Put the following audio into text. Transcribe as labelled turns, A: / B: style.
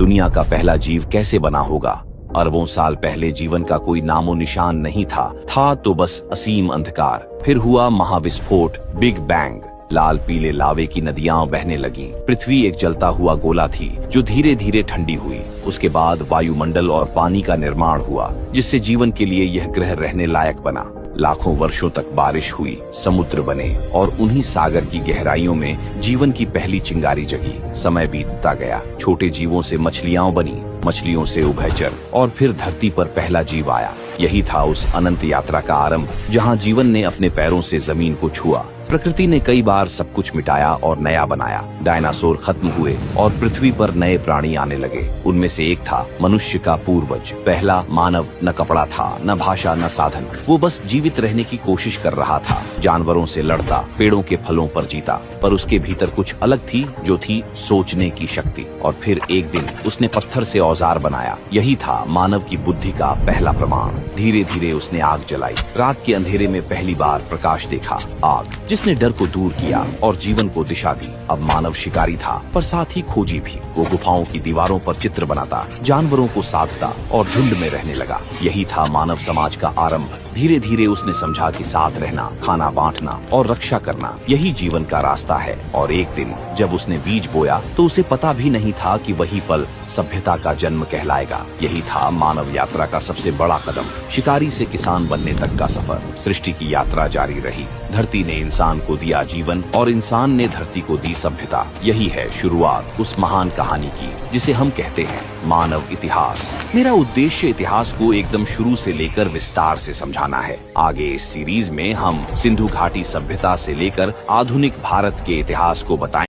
A: दुनिया का पहला जीव कैसे बना होगा। अरबों साल पहले जीवन का कोई नामो निशान नहीं था तो बस असीम अंधकार। फिर हुआ महाविस्फोट, बिग बैंग। लाल पीले लावे की नदियां बहने लगीं। पृथ्वी एक जलता हुआ गोला थी जो धीरे धीरे ठंडी हुई। उसके बाद वायुमंडल और पानी का निर्माण हुआ, जिससे जीवन के लिए यह ग्रह रहने लायक बना। लाखों वर्षों तक बारिश हुई, समुद्र बने और उन्हीं सागर की गहराइयों में जीवन की पहली चिंगारी जगी। समय बीतता गया, छोटे जीवों से मछलियां बनी, मछलियों से उभयचर, और फिर धरती पर पहला जीव आया। यही था उस अनंत यात्रा का आरंभ, जहां जीवन ने अपने पैरों से जमीन को छुआ। प्रकृति ने कई बार सब कुछ मिटाया और नया बनाया। डायनासोर खत्म हुए और पृथ्वी पर नए प्राणी आने लगे। उनमें से एक था मनुष्य का पूर्वज, पहला मानव। न कपड़ा था, न भाषा, न साधन। वो बस जीवित रहने की कोशिश कर रहा था। जानवरों से लड़ता, पेड़ों के फलों पर जीता, पर उसके भीतर कुछ अलग थी, जो थी सोचने की शक्ति। और फिर एक दिन उसने पत्थर से औजार बनाया। यही था मानव की बुद्धि का पहला प्रमाण। धीरे धीरे उसने आग जलाई। रात के अंधेरे में पहली बार प्रकाश देखा, आग जिसने डर को दूर किया और जीवन को दिशा दी। अब मानव शिकारी था, पर साथ ही खोजी भी। वो गुफाओं की दीवारों पर चित्र बनाता, जानवरों को साधता और झुंड में रहने लगा। यही था मानव समाज का आरंभ। धीरे धीरे उसने समझा कि साथ रहना, खाना बांटना और रक्षा करना, यही जीवन का रास्ता है। और एक दिन जब उसने बीज बोया तो उसे पता भी नहीं था कि वही पल सभ्यता का जन्म कहलाएगा। यही था मानव यात्रा का सबसे बड़ा कदम, शिकारी से किसान बनने तक का सफर। सृष्टि की यात्रा जारी रही। धरती ने इंसान को दिया जीवन और इंसान ने धरती को दी सभ्यता। यही है शुरुआत उस महान कहानी की, जिसे हम कहते हैं मानव इतिहास। मेरा उद्देश्य इतिहास को एकदम शुरू से लेकर विस्तार से समझाना है। आगे इस सीरीज में हम सिंधु घाटी सभ्यता से लेकर आधुनिक भारत के इतिहास को बताएंगे।